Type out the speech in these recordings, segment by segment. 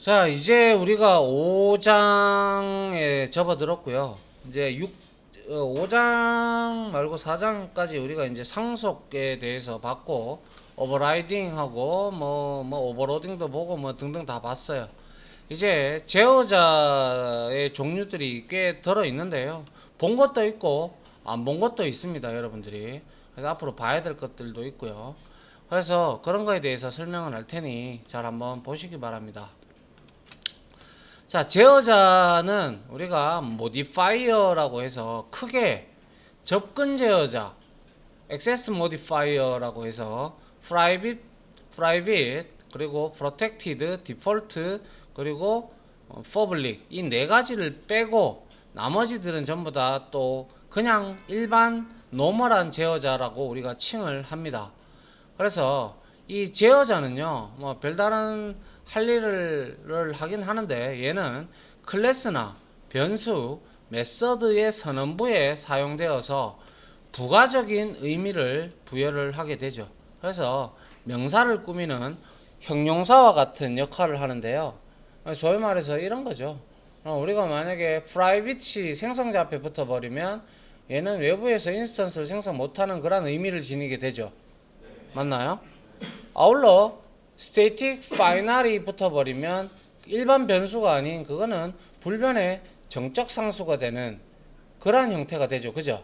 자, 이제 우리가 5장에 접어들었고요. 이제 5장 말고 4장까지 우리가 이제 상속에 대해서 봤고, 오버라이딩하고, 오버로딩도 보고, 등등 다 봤어요. 이제 제어자의 종류들이 꽤 들어 있는데요. 본 것도 있고, 안 본 것도 있습니다, 여러분들이. 그래서 앞으로 봐야 될 것들도 있고요. 그래서 그런 거에 대해서 설명을 할 테니 잘 한번 보시기 바랍니다. 자, 제어자는 우리가 모디파이어라고 해서 크게 접근 제어자, 액세스 모디파이어라고 해서 private, 그리고 protected, default, 그리고 public 이 네 가지를 빼고 나머지들은 전부 다 또 그냥 일반 노멀한 제어자라고 우리가 칭을 합니다. 그래서 이 제어자는요, 뭐 별다른 할 일을 하긴 하는데 얘는 클래스나 변수, 메서드의 선언부에 사용되어서 부가적인 의미를 부여를 하게 되죠. 그래서 명사를 꾸미는 형용사와 같은 역할을 하는데요. 소위 말해서 이런 거죠. 우리가 만약에 private이 생성자 앞에 붙어버리면 얘는 외부에서 인스턴스를 생성 못하는 그런 의미를 지니게 되죠. 맞나요? 아울러 static final이 붙어버리면 일반 변수가 아닌 그거는 불변의 정적 상수가 되는 그러한 형태가 되죠. 그죠?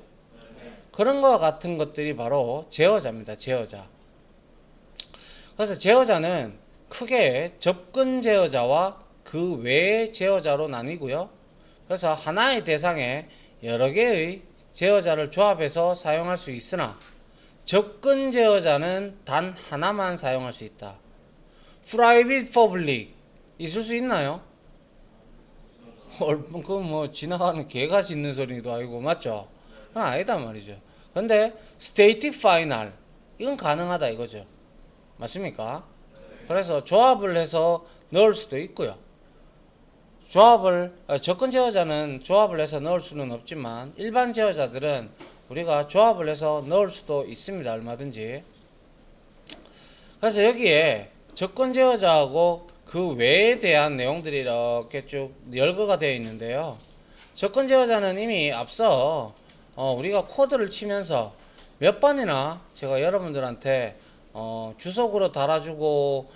그런 거와 같은 것들이 바로 제어자입니다. 제어자. 그래서 제어자는 크게 접근 제어자와 그 외의 제어자로 나뉘고요. 그래서 하나의 대상에 여러 개의 제어자를 조합해서 사용할 수 있으나 접근 제어자는 단 하나만 사용할 수 있다. private, public 있을 수 있나요? 그 뭐 지나가는 개가 짖는 소리도 아니고 맞죠? 그건 아니다 말이죠. 근데 static final 이건 가능하다 이거죠. 맞습니까? 그래서 조합을 해서 넣을 수도 있고요. 접근 제어자는 조합을 해서 넣을 수는 없지만 일반 제어자들은 우리가 조합을 해서 넣을 수도 있습니다. 얼마든지. 그래서 여기에 접근 제어자하고 그 외에 대한 내용들이 이렇게 쭉 열거가 되어 있는데요. 접근 제어자는 이미 앞서 우리가 코드를 치면서 몇 번이나 제가 여러분들한테 주석으로 달아주고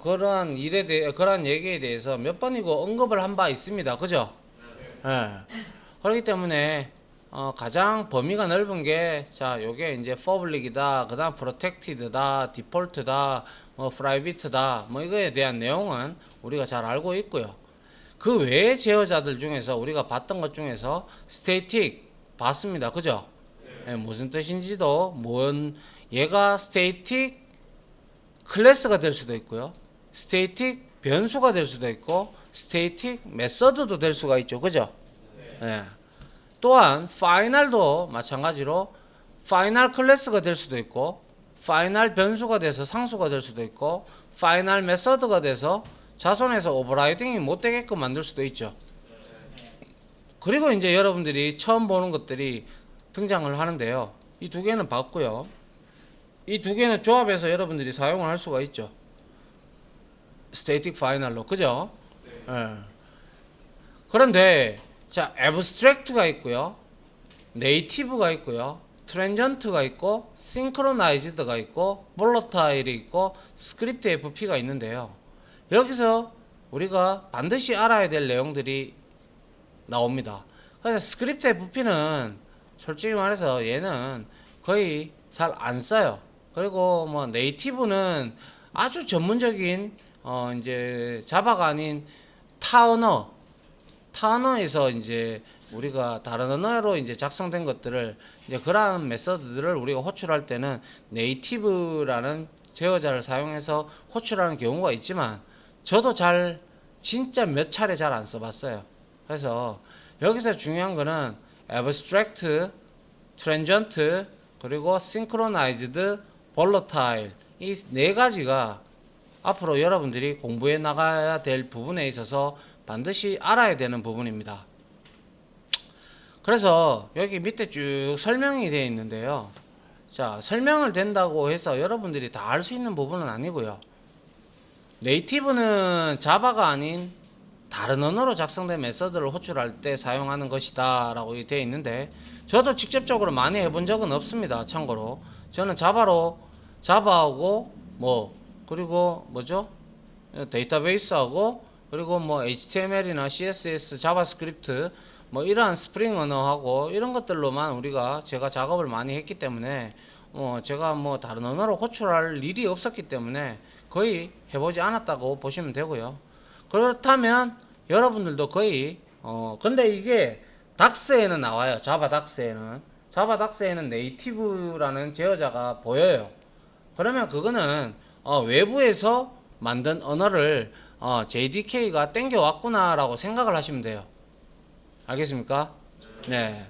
그러한 일에 대해 그러한 얘기에 대해서 몇 번이고 언급을 한 바 있습니다. 그죠? 네. 그렇기 때문에 가장 범위가 넓은 게 자 요게 이제 public이다, 그다음 protected다, default다, private다, 이거에 대한 내용은 우리가 잘 알고 있고요. 그 외의 제어자들 중에서 우리가 봤던 것 중에서 static 봤습니다. 그죠? 네, 무슨 뜻인지도 얘가 static 클래스가 될 수도 있고요. static 변수가 될 수도 있고 static 메서드도 될 수가 있죠. 그죠? 네. 또한 파이널도 마찬가지로 파이널 클래스가 될 수도 있고 파이널 변수가 돼서 상수가 될 수도 있고 파이널 메서드가 돼서 자손에서 오버라이딩이 못 되게끔 만들 수도 있죠. 그리고 이제 여러분들이 처음 보는 것들이 등장을 하는데요. 이 두 개는 봤고요. 이 두 개는 조합해서 여러분들이 사용을 할 수가 있죠. 스태틱 파이널로. 그죠? 네. 그런데 자, abstract가 있고요. native가 있고요. transient 있고 synchronized가 있고 volatile이 있고 script FP가 있는데요. 여기서 우리가 반드시 알아야 될 내용들이 나옵니다. 그래서 script FP는 솔직히 말해서 얘는 거의 잘 안 써요. 그리고 native는 아주 전문적인 이제 자바가 아닌 타언어에서 이제 우리가 다른 언어로 이제 작성된 것들을 이제 그러한 메서드들을 우리가 호출할 때는 네이티브라는 제어자를 사용해서 호출하는 경우가 있지만 저도 진짜 몇 차례 잘 안 써봤어요. 그래서 여기서 중요한 거는 abstract, transient, 그리고 synchronized, volatile 이 네 가지가 앞으로 여러분들이 공부해 나가야 될 부분에 있어서 반드시 알아야 되는 부분입니다. 그래서 여기 밑에 쭉 설명이 되어 있는데요. 자, 설명을 된다고 해서 여러분들이 다 알 수 있는 부분은 아니고요. 네이티브는 자바가 아닌 다른 언어로 작성된 메서드를 호출할 때 사용하는 것이다 라고 되어 있는데, 저도 직접적으로 많이 해본 적은 없습니다. 참고로 저는 자바하고 그리고 뭐죠, 데이터베이스하고, 그리고 뭐 HTML이나 CSS, 자바스크립트 이러한 스프링 언어하고 이런 것들로만 제가 작업을 많이 했기 때문에 제가 다른 언어로 호출할 일이 없었기 때문에 거의 해보지 않았다고 보시면 되고요. 그렇다면 여러분들도 거의 근데 이게 닥스에는 나와요. 자바 닥스에는 네이티브라는 제어자가 보여요. 그러면 그거는 외부에서 만든 언어를 JDK가 땡겨왔구나라고 생각을 하시면 돼요. 알겠습니까? 네.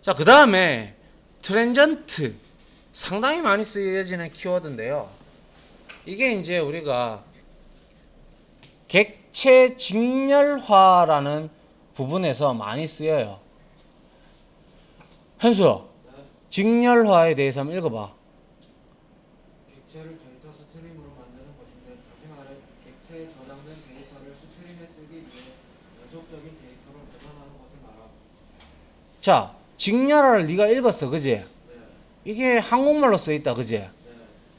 자, 그 다음에 트랜전트, 상당히 많이 쓰여지는 키워드인데요. 이게 이제 우리가 객체 직렬화라는 부분에서 많이 쓰여요. 현수, 직렬화에 대해서 한번 읽어봐. 객체를 데이터 스트림으로 만드는 것인데, 다시 말해 객체에 저장된 데이터를 스트림에 쓰기 위해 연속적인 데이터로 변환하는 것을 말함. 자, 직렬화를 네가 읽었어, 그지? 네. 이게 한국말로 써있다, 그지? 네.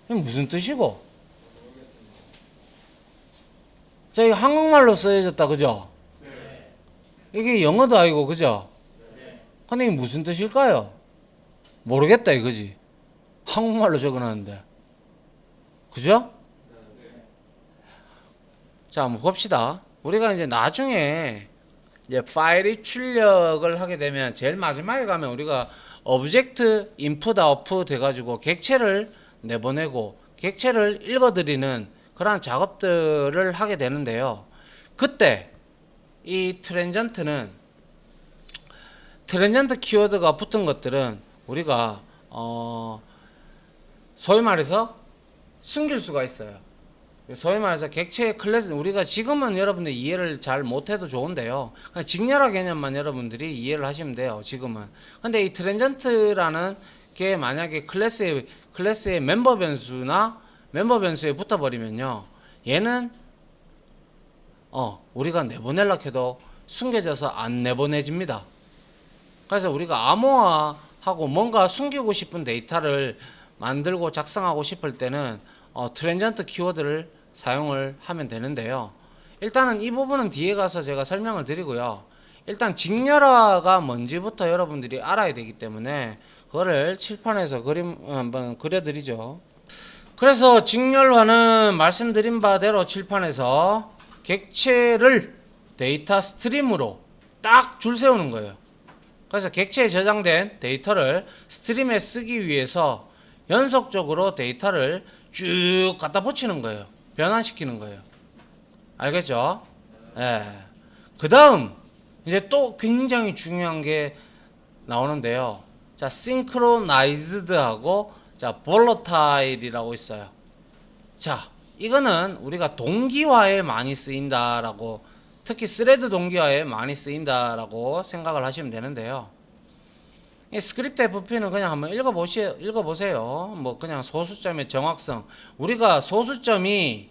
이게 무슨 뜻이고? 모르겠습니다. 자, 이거 한국말로 써져졌다, 그죠? 네. 이게 영어도 아니고, 그죠? 네. 근데 이게 무슨 뜻일까요? 모르겠다, 이거지. 한국말로 적어놨는데. 그죠? 네. 자, 한번 봅시다. 우리가 이제 나중에 이제 파일이 출력을 하게 되면 제일 마지막에 가면 우리가 오브젝트 인풋 아웃풋 해가지고 객체를 내보내고 객체를 읽어드리는 그러한 작업들을 하게 되는데요. 그때 이 트랜전트 키워드가 붙은 것들은 우리가 소위 말해서 숨길 수가 있어요. 소위 말해서 객체의 클래스, 우리가 지금은 여러분들 이해를 잘 못해도 좋은데요, 그냥 직렬화 개념만 여러분들이 이해를 하시면 돼요, 지금은. 근데 이 트랜전트라는 게 만약에 클래스의 멤버 변수에 붙어버리면요, 얘는 우리가 내보내려고 해도 숨겨져서 안 내보내집니다. 그래서 우리가 암호화하고 뭔가 숨기고 싶은 데이터를 만들고 작성하고 싶을 때는 트랜전트 키워드를 사용을 하면 되는데요. 일단은 이 부분은 뒤에 가서 제가 설명을 드리고요. 일단 직렬화가 뭔지부터 여러분들이 알아야 되기 때문에 그거를 칠판에서 그림 한번 그려드리죠. 그래서 직렬화는 말씀드린 바대로 칠판에서 객체를 데이터 스트림으로 딱 줄 세우는 거예요. 그래서 객체에 저장된 데이터를 스트림에 쓰기 위해서 연속적으로 데이터를 쭉 갖다 붙이는 거예요. 변환시키는 거예요. 알겠죠? 예. 그 다음 이제 또 굉장히 중요한 게 나오는데요. 자, synchronized하고 자, volatile이라고 있어요. 자, 이거는 우리가 동기화에 많이 쓰인다라고, 특히 스레드 동기화에 많이 쓰인다라고 생각을 하시면 되는데요. 이 스크립트 FP는 그냥 한번 읽어보세요. 그냥 소수점의 정확성. 우리가 소수점이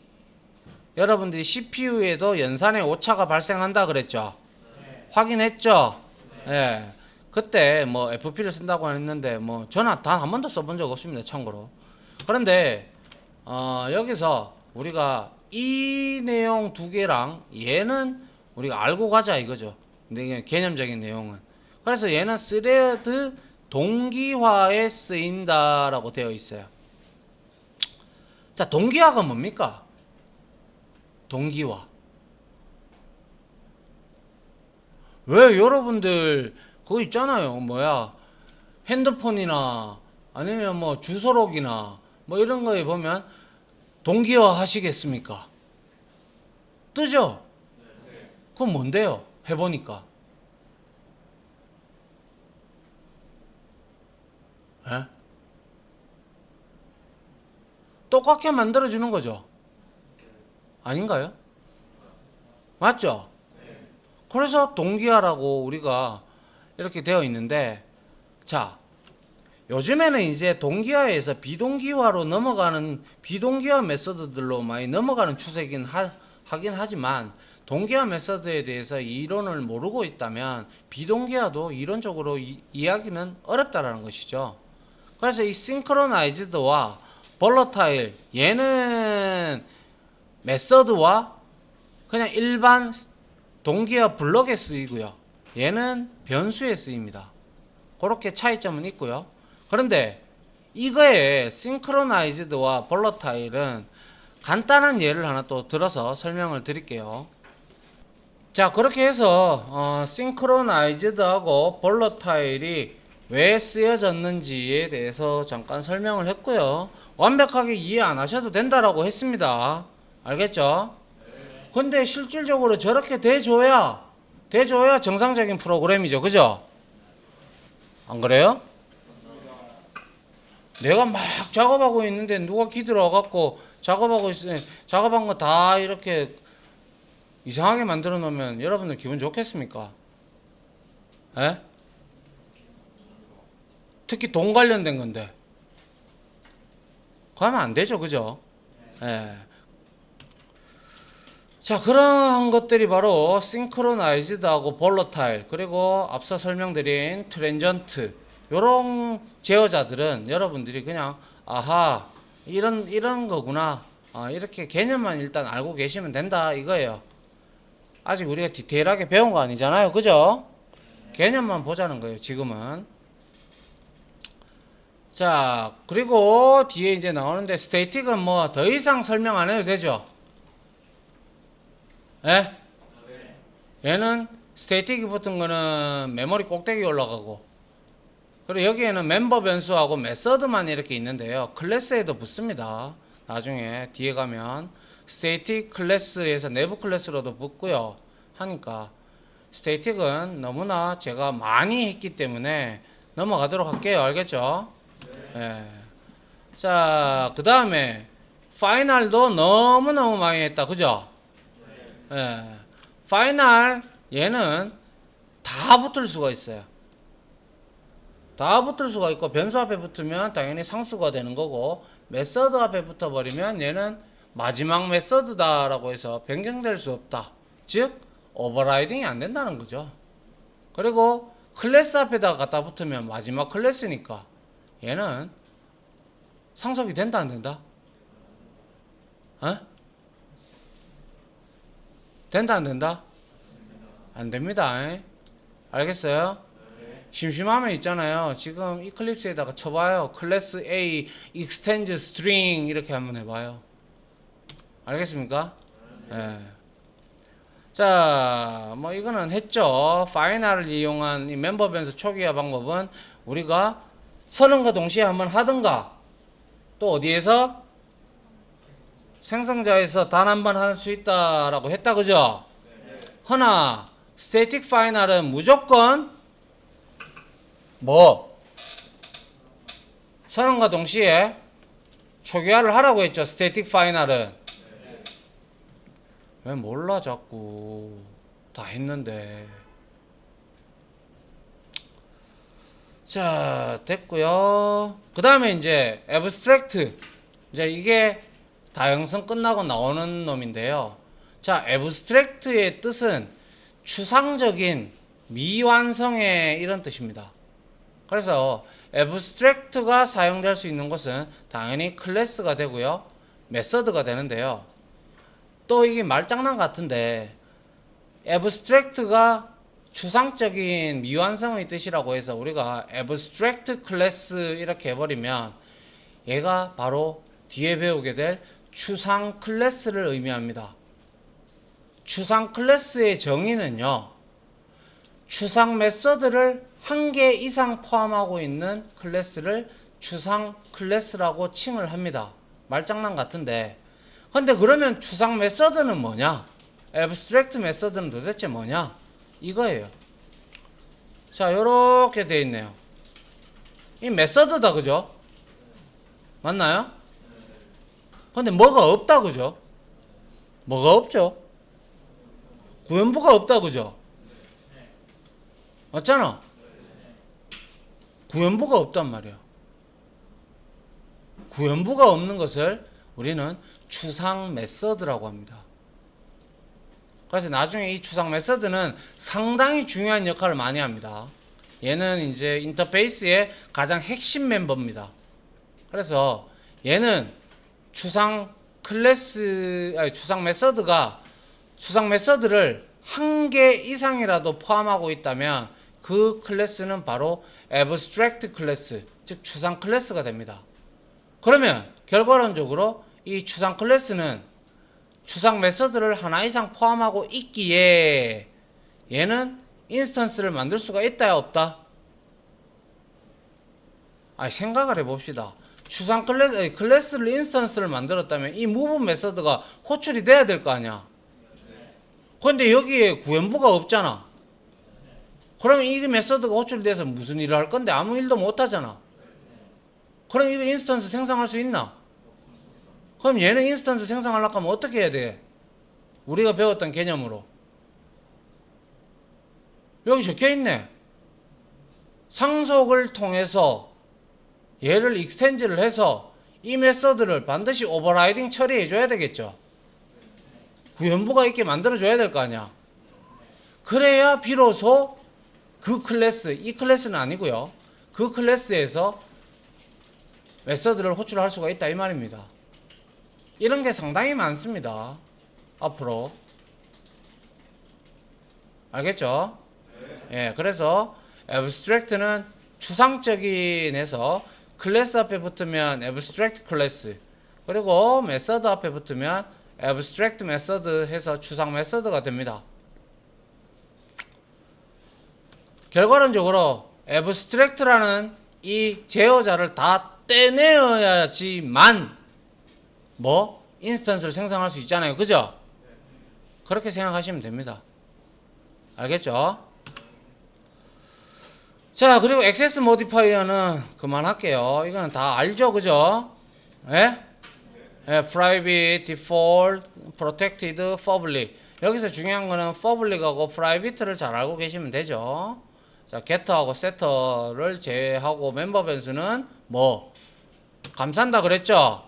여러분들이 CPU에도 연산에 오차가 발생한다 그랬죠? 네. 확인했죠? 네. 예. 그때 FP를 쓴다고 했는데 저는 단 한 번도 써본 적 없습니다, 참고로. 그런데 여기서 우리가 이 내용 두 개랑 얘는 우리가 알고 가자 이거죠. 개념적인 내용은. 그래서 얘는 스레드 동기화에 쓰인다라고 되어 있어요. 자, 동기화가 뭡니까? 동기화. 왜 여러분들 그거 있잖아요. 핸드폰이나 아니면 주소록이나 이런 거에 보면 동기화 하시겠습니까? 뜨죠? 그건 뭔데요? 해보니까. 에? 똑같게 만들어주는 거죠. 아닌가요? 맞죠? 그래서 동기화라고 우리가 이렇게 되어 있는데, 자, 요즘에는 이제 동기화에서 비동기화로 넘어가는 비동기화 메소드들로 많이 넘어가는 추세긴 하긴 하지만 동기화 메소드에 대해서 이론을 모르고 있다면 비동기화도 이론적으로 이해하기는 어렵다라는 것이죠. 그래서 이 싱크로나이즈드와 볼러타일 얘는 메서드와 그냥 일반 동기화 블럭에 쓰이고요. 얘는 변수에 쓰입니다. 그렇게 차이점은 있고요. 그런데 이거의 싱크로나이즈드와 볼러타일은 간단한 예를 하나 또 들어서 설명을 드릴게요. 자, 그렇게 해서 싱크로나이즈드하고 볼러타일이 왜 쓰여졌는지에 대해서 잠깐 설명을 했고요. 완벽하게 이해 안 하셔도 된다라고 했습니다. 알겠죠? 근데 실질적으로 저렇게 돼줘야 정상적인 프로그램이죠. 그죠? 안 그래요? 내가 막 작업하고 있는데 누가 기들어갖고 작업하고 있으니 작업한 거 다 이렇게 이상하게 만들어 놓으면 여러분들 기분 좋겠습니까? 에? 특히 돈 관련된 건데 그러면 안 되죠. 그죠? 예. 자, 그런 것들이 바로 싱크로나이즈드하고 볼러타일 그리고 앞서 설명드린 트랜전트 요런 제어자들은 여러분들이 그냥 아하 이런 거구나 이렇게 개념만 일단 알고 계시면 된다 이거예요. 아직 우리가 디테일하게 배운 거 아니잖아요. 그죠? 개념만 보자는 거예요. 지금은. 자, 그리고 뒤에 이제 나오는데 스태틱은 뭐 더 이상 설명 안 해도 되죠? 예? 얘는 스태틱이 붙은 거는 메모리 꼭대기 올라가고 그리고 여기에는 멤버 변수하고 메서드만 이렇게 있는데요. 클래스에도 붙습니다. 나중에 뒤에 가면 스태틱 클래스에서 내부 클래스로도 붙고요. 하니까 스태틱은 너무나 제가 많이 했기 때문에 넘어가도록 할게요. 알겠죠? 예. 자, 그 다음에 파이널도 너무너무 많이 했다. 그죠? 예. 파이널 얘는 다 붙을 수가 있어요. 다 붙을 수가 있고 변수 앞에 붙으면 당연히 상수가 되는 거고 메서드 앞에 붙어버리면 얘는 마지막 메서드다라고 해서 변경될 수 없다. 즉 오버라이딩이 안 된다는 거죠. 그리고 클래스 앞에다가 갖다 붙으면 마지막 클래스니까 얘는 상속이 된다 안 된다? 어? 된다 안 된다? 안 됩니다. 알겠어요? 심심하면 있잖아요. 지금 이클립스에다가 쳐봐요. 클래스 A extend string 이렇게 한번 해봐요. 알겠습니까? 예. 자, 뭐 이거는 했죠. 파이널을 이용한 이 멤버 변수 초기화 방법은 우리가 선언과 동시에 한번 하든가 또 어디에서 생성자에서 단 한 번 할 수 있다라고 했다. 그죠? 허나 스태틱 파이널은 무조건 뭐 선언과 동시에 초기화를 하라고 했죠. 스태틱 파이널은. 왜 몰라 자꾸. 다 했는데. 자, 됐고요. 그 다음에 이제 애브스트랙트. 이제 이게 다형성 끝나고 나오는 놈인데요. 자, 애브스트랙트의 뜻은 추상적인 미완성의 이런 뜻입니다. 그래서 애브스트랙트가 사용될 수 있는 것은 당연히 클래스가 되고요. 메서드가 되는데요. 또 이게 말장난 같은데 애브스트랙트가 추상적인 미완성의 뜻이라고 해서 우리가 애브스트랙트 클래스 이렇게 해버리면 얘가 바로 뒤에 배우게 될 추상 클래스를 의미합니다. 추상 클래스의 정의는요. 추상 메서드를 한 개 이상 포함하고 있는 클래스를 추상 클래스라고 칭을 합니다. 말장난 같은데. 근데 그러면 추상 메서드는 뭐냐? 애브스트랙트 메서드는 도대체 뭐냐? 이거예요. 자, 요렇게 돼 있네요. 이 메서드다. 그죠? 맞나요? 근데 뭐가 없다. 그죠? 뭐가 없죠? 구현부가 없다. 그죠? 맞잖아. 구현부가 없단 말이야. 구현부가 없는 것을 우리는 추상 메서드라고 합니다. 그래서 나중에 이 추상 메서드는 상당히 중요한 역할을 많이 합니다. 얘는 이제 인터페이스의 가장 핵심 멤버입니다. 그래서 얘는 추상 메서드가 추상 메서드를 한 개 이상이라도 포함하고 있다면 그 클래스는 바로 abstract 클래스, 즉 추상 클래스가 됩니다. 그러면 결과론적으로 이 추상 클래스는 추상 메서드를 하나 이상 포함하고 있기에 얘는 인스턴스를 만들 수가 있다야 없다? 생각을 해봅시다. 추상 클래스를 인스턴스를 만들었다면 이 무브 메서드가 호출이 돼야 될 거 아니야. 그런데 여기에 구현부가 없잖아. 그러면 이 메서드가 호출돼서 무슨 일을 할 건데 아무 일도 못 하잖아. 그럼 이거 인스턴스 생성할 수 있나? 그럼 얘는 인스턴스 생성하려고 하면 어떻게 해야 돼? 우리가 배웠던 개념으로 여기 적혀있네. 상속을 통해서 얘를 익스텐즈를 해서 이 메서드를 반드시 오버라이딩 처리해 줘야 되겠죠. 구현부가 있게 만들어 줘야 될 거 아니야. 그래야 비로소 그 클래스, 이 클래스는 아니고요, 그 클래스에서 메서드를 호출할 수가 있다 이 말입니다. 이런 게 상당히 많습니다. 앞으로 알겠죠? 예, 그래서 abstract는 추상적인에서 클래스 앞에 붙으면 abstract 클래스, 그리고 메서드 앞에 붙으면 abstract 메서드 해서 추상 메서드가 됩니다. 결과론적으로 abstract라는 이 제어자를 다 떼내어야지만 인스턴스를 생성할 수 있잖아요. 그죠? 그렇게 생각하시면 됩니다. 알겠죠? 자, 그리고 액세스 모디파이어는 그만할게요. 이거는 다 알죠? 그죠? 예? private, default, protected, public. 여기서 중요한 거는 public하고 private를 잘 알고 계시면 되죠. 자, getter하고 setter를 제외하고 멤버 변수는 감싼다 그랬죠?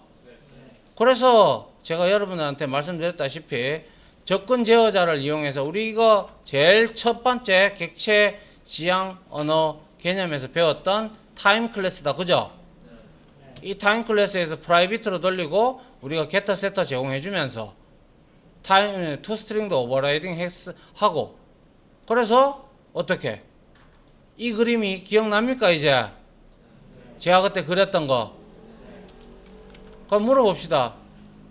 그래서 제가 여러분들한테 말씀드렸다시피 접근 제어자를 이용해서 우리 이거 제일 첫 번째 객체 지향 언어 개념에서 배웠던 타임 클래스다. 그죠? 이 타임 클래스에서 프라이빗으로 돌리고 우리가 getter, setter 제공해 주면서 타임 toString도 오버라이딩 하고, 그래서 어떻게 이 그림이 기억납니까? 이제 제가 그때 그렸던 거. 그럼 물어봅시다.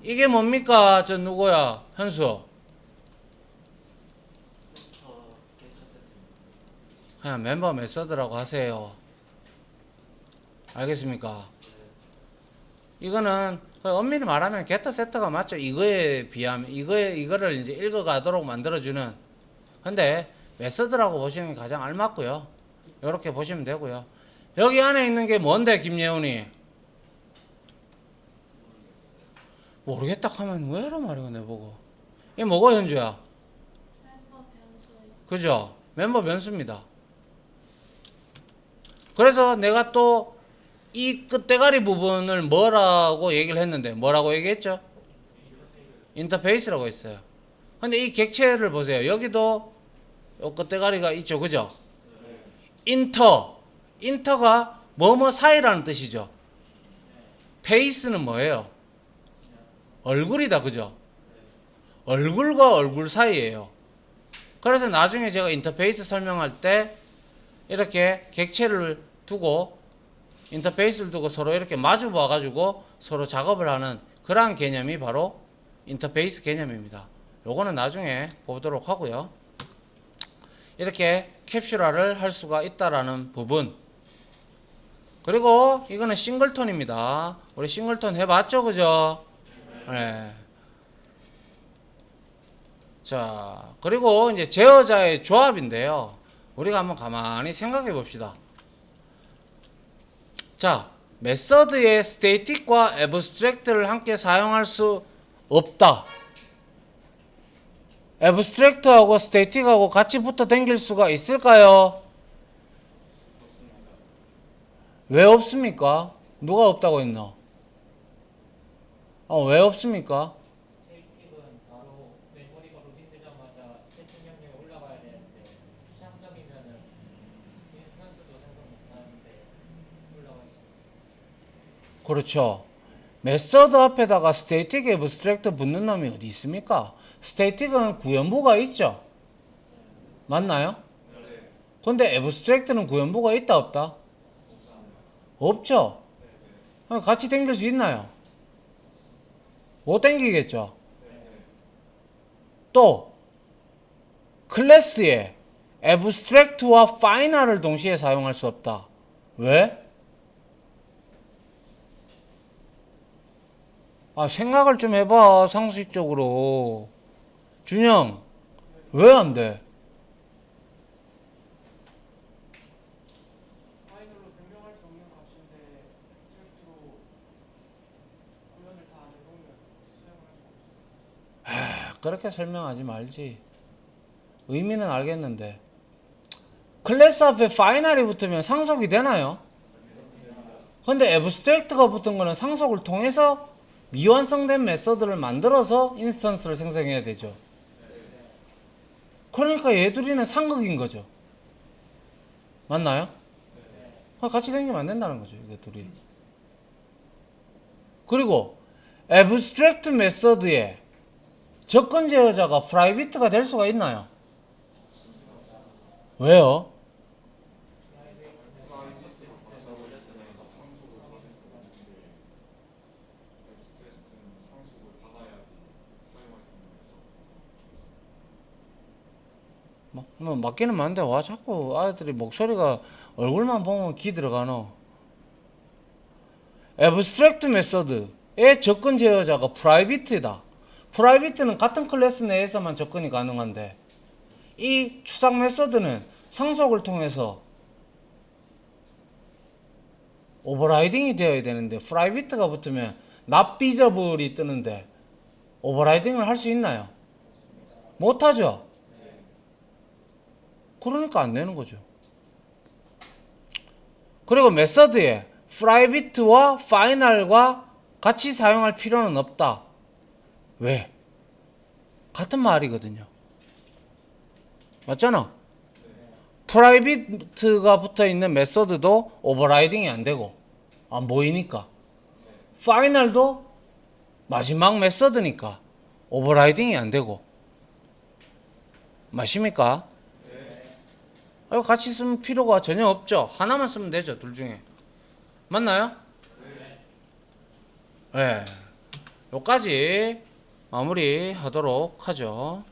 이게 뭡니까? 저 누구야? 현수. 그냥 멤버 메서드라고 하세요. 알겠습니까? 이거는 엄밀히 말하면 getter, setter가 맞죠. 이거에 비하면 이거를 이제 읽어가도록 만들어주는. 근데 메서드라고 보시는 게 가장 알맞고요. 이렇게 보시면 되고요. 여기 안에 있는 게 뭔데, 김예훈이? 모르겠다 하면 왜 이러 말이야, 내보고. 이게 뭐고, 현주야? 멤버 변수요. 그죠? 멤버 변수입니다. 그래서 내가 또 이 끝대가리 부분을 뭐라고 얘기를 했는데, 뭐라고 얘기했죠? 인터페이스라고 했어요. 근데 이 객체를 보세요. 여기도 요 끝대가리가 있죠. 그죠? 인터가 뭐뭐 사이라는 뜻이죠. 페이스는 뭐예요? 얼굴이다. 그죠? 얼굴과 얼굴 사이예요. 그래서 나중에 제가 인터페이스 설명할 때 이렇게 객체를 두고 인터페이스를 두고 서로 이렇게 마주 봐가지고 서로 작업을 하는 그러한 개념이 바로 인터페이스 개념입니다. 요거는 나중에 보도록 하고요. 이렇게 캡슐화를 할 수가 있다라는 부분. 그리고 이거는 싱글톤입니다. 우리 싱글톤 해봤죠? 그죠? 네. 자, 그리고 이제 제어자의 조합인데요. 우리가 한번 가만히 생각해 봅시다. 자, 메서드의 스태틱과 애브스트랙트를 함께 사용할 수 없다. 애브스트랙트하고 스태틱하고 같이 붙어 댕길 수가 있을까요? 왜 없습니까? 누가 없다고 했나? 왜 없습니까? 스테이틱은 바로 메모리가 로딩되자마자 스테이팅 명령이 올라가야 되는데 추상적이면은 인스턴스도 생성 못하는데 올라가 있습니다. 그렇죠. 메서드 앞에다가 스테이틱 애브스트랙트 붙는 놈이 어디 있습니까? 스테이틱은 구현부가 있죠. 맞나요? 근데 애브스트랙트는 구현부가 있다 없다? 없죠. 같이 당길 수 있나요? 못 당기겠죠. 또 클래스에 애브스트랙트와 파이널을 동시에 사용할 수 없다. 왜? 생각을 좀 해봐. 상식적으로. 준영, 왜 안 돼? 파이널로 변경할 수 없는 값인데 스트렉트로 구현을 다 안 해보면 사용을 할 수가 없어요. 그렇게 설명하지 말지. 의미는 알겠는데. 클래스 앞에 파이널이 붙으면 상속이 되나요? 근데 애브스트랙트가 붙은 거는 상속을 통해서 미완성된 메서드를 만들어서 인스턴스를 생성해야 되죠. 그러니까 얘들이는 상극인 거죠. 맞나요? 같이 다니면 안 된다는 거죠, 이게 둘이. 그리고 애브스트랙트 메서드에 접근 제어자가 프라이빗가 될 수가 있나요? 왜요? 뭐 맞기는 맞는데 와 자꾸 아이들이 목소리가 얼굴만 보면 기 들어가노. 애브스트랙트 메서드의 접근 제어자가 프라이빗이다. 프라이빗는 같은 클래스 내에서만 접근이 가능한데 이 추상 메서드는 상속을 통해서 오버라이딩이 되어야 되는데 프라이빗가 붙으면 not visible이 뜨는데 오버라이딩을 할 수 있나요? 못하죠. 그러니까 안 되는 거죠. 그리고 메서드에 프라이빗와 파이널과 같이 사용할 필요는 없다. 왜? 같은 말이거든요. 맞잖아. 프라이빗가 붙어 있는 메서드도 오버라이딩이 안 되고 안 보이니까. 파이널도 마지막 메서드니까 오버라이딩이 안 되고. 맞습니까? 같이 쓰면 필요가 전혀 없죠. 하나만 쓰면 되죠. 둘 중에. 맞나요? 네. 요까지 마무리 하도록 하죠.